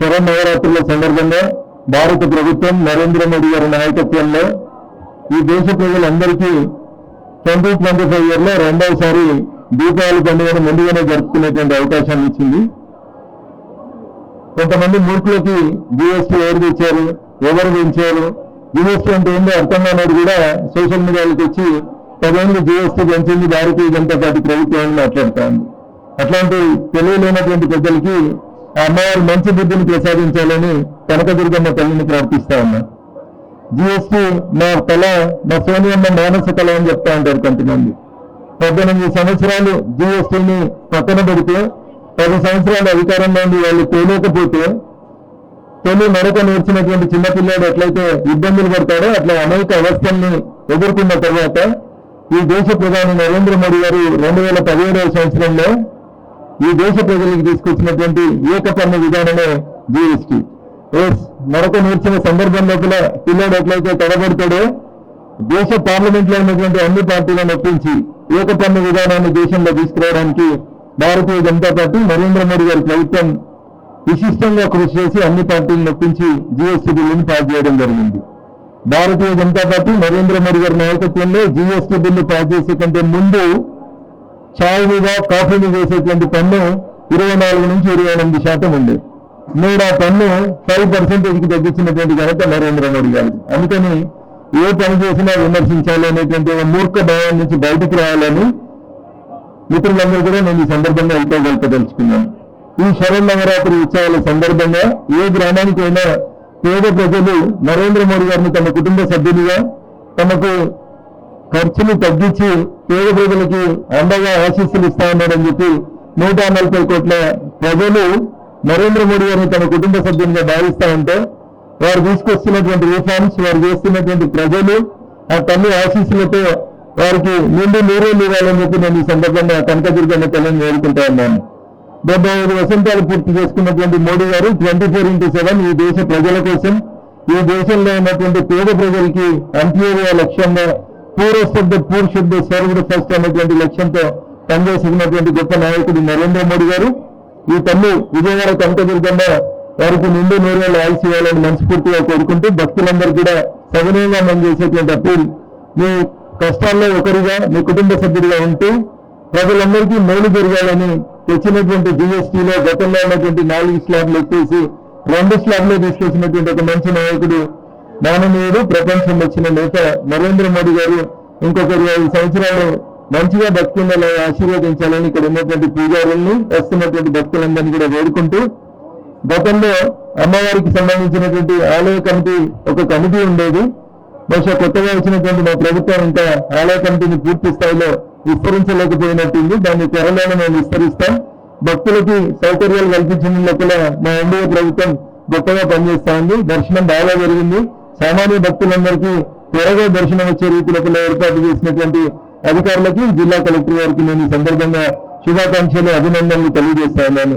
శరన్నవరాత్రుల సందర్భంగా భారత ప్రభుత్వం నరేంద్ర మోడీ గారి నాయకత్వంలో ఈ దేశ ప్రజలందరికీ 2025 ఇయర్లో రెండవసారి దీపావళి పండుగను ముందుగానే జరుపుకునేటువంటి అవకాశాన్ని ఇచ్చింది. కొంతమంది మూర్ఖులకి జీఎస్టీ ఎవరు తెచ్చారు, ఎవరు పెంచారు, జీఎస్టీ అంటే ఏందో అర్థం కానిది కూడా సోషల్ మీడియాలోకి వచ్చి 10 ఏళ్ళు జీఎస్టీ పెంచింది భారతీయ జనతా పార్టీ ప్రభుత్వాన్ని మాట్లాడుతోంది. అట్లాంటి తెలియలేనటువంటి పెద్దలకి ఆ అమ్మవారు మంచి బుద్ధిని ప్రసాదించాలని కనకదుర్గమ్మ తల్లిని ప్రార్థిస్తా ఉన్నా. జీఎస్టీ నా కళ, మా సోనియమ్మ మానస కళ అని చెప్తా ఉంటారు కొంతమంది. 18 సంవత్సరాలు జీఎస్టీని పక్కన పెడితే 10 సంవత్సరాల అధికారంలో ఉండి వాళ్ళు తేలేకపోతే తొలి నరక నేర్చినటువంటి చిన్నపిల్లాడు ఎట్లయితే ఇబ్బందులు పడతాడో అట్లా అనేక అవస్థల్ని ఎదుర్కొన్న తర్వాత ఈ దేశ ప్రధాని నరేంద్ర మోడీ గారు 2017వ సంవత్సరంలో ఈ దేశ ప్రజలకు తీసుకొచ్చినటువంటి ఏకపన్ను విధానమే జీఎస్టీ. నరక నేర్చిన సందర్భం లోపల పిల్లాడు ఎట్లయితే తడబడతాడో దేశ పార్లమెంట్ లో ఉన్నటువంటి అన్ని పార్టీలను ఒప్పించి ఏకపన్ను విధానాన్ని దేశంలో తీసుకురావడానికి భారతీయ జనతా పార్టీ నరేంద్ర మోడీ గారి ప్రభుత్వం విశిష్టంగా కృషి చేసి అన్ని పార్టీలను ఒప్పించి జీఎస్టీ బిల్లును పాస్ చేయడం జరిగింది. భారతీయ జనతా పార్టీ నరేంద్ర మోడీ గారి నాయకత్వంలో జీఎస్టీ బిల్లు పాస్ చేసే కంటే ముందు ఛాయ్ మీద కాఫీ మీద వేసేటువంటి పన్ను 24 నుంచి 28% ఉంది. నేడు ఆ పన్ను 5%కి తగ్గించినటువంటి ఘనత నరేంద్ర మోడీ గారు. అందుకని ఏ పని చేసినా విమర్శించాలి అనేటువంటి మూర్ఖ భావం నుంచి బయటకు రావాలని మిత్రులందరూ కూడా నేను ఈ సందర్భంగా తెలుసుకున్నాను. ఈ శరన్నవరాత్రి ఉత్సవాల సందర్భంగా ఏ గ్రామానికైనా పేద ప్రజలు నరేంద్ర మోడీ గారిని తమ కుటుంబ సభ్యులుగా తమకు ఖర్చులు తగ్గించి పేద ప్రజలకి అండగా ఆశీస్సులు ఇస్తా ఉన్నాడని చెప్పి 140 కోట్ల ప్రజలు నరేంద్ర మోడీ గారిని తమ కుటుంబ సభ్యులుగా భావిస్తా ఉంటే వారు తీసుకొస్తున్నటువంటి రిఫార్మ్స్, వారు చేస్తున్నటువంటి ప్రజలు ఆ తల్లి ఆశీస్సులతో వారికి నిండు నీరేళ్ళు ఇవ్వాలని చెప్పి నేను ఈ సందర్భంగా కనకదుర్గమ్మ తల్లిని వేడుకుంటా ఉన్నాను. 75 వసంతాలు పూర్తి చేసుకున్నటువంటి మోడీ గారు 24/7 ఈ దేశ ప్రజల కోసం, ఈ దేశంలో ఉన్నటువంటి పేద ప్రజలకి అంత్యోదయ లక్ష్యంగా పూర్ శుద్ధ సర్వుడు ఫస్ట్ అనేటువంటి లక్ష్యంతో పనిచేస్తున్నటువంటి గొప్ప నాయకుడు నరేంద్ర మోడీ గారు. ఈ తల్లి విజయవాడ కనకదుర్గమ్మ వారికి నిండు నూరేళ్ళు ఆయుష్ ఇవ్వాలని మనస్ఫూర్తిగా కోరుకుంటూ భక్తులందరూ కూడా సవినయంగా మనం చేసేటువంటి అప్పీల్, మీ కష్టాల్లో ఒకరిగా మీ కుటుంబ సభ్యుడిగా ఉంటూ ప్రజలందరికీ మేలు జరగాలని తెచ్చినటువంటి జీఎస్టీలో గతంలో ఉన్నటువంటి 4 స్లాబ్లు ఎత్తేసి 2 స్లాబ్లు తీసుకొచ్చినటువంటి ఒక మంచి నాయకుడు, మాననీయుడు, ప్రపంచం వచ్చిన నేత నరేంద్ర మోడీ గారు ఇంకొక 25 సంవత్సరాలు మంచిగా భక్తులను ఆశీర్వదించాలని ఇక్కడ ఉన్నటువంటి పూజారులను, వస్తున్నటువంటి భక్తులందరినీ కూడా వేడుకుంటూ, గతంలో అమ్మవారికి సంబంధించినటువంటి ఆలయ కమిటీ ఒక కమిటీ ఉండేది. బహుశా కొత్తగా వచ్చినటువంటి మా ప్రభుత్వం ఇంకా ఆలయ కమిటీని పూర్తి స్థాయిలో విస్తరించలేకపోయినట్టుంది. దాన్ని త్వరలోనే మేము విస్తరిస్తాం. భక్తులకి సౌకర్యాలు కల్పించిన లోపల మా ఎన్డీఏ ప్రభుత్వం గొప్పగా పనిచేస్తా ఉంది. దర్శనం బాగా జరిగింది. సామాన్య భక్తులందరికీ త్వరగా దర్శనం వచ్చే రీతిలో ఏర్పాటు చేసినటువంటి అధికారులకి, జిల్లా కలెక్టర్ గారికి నేను ఈ సందర్భంగా శుభాకాంక్షలు, అభినందనలు తెలియజేస్తా ఉన్నాను.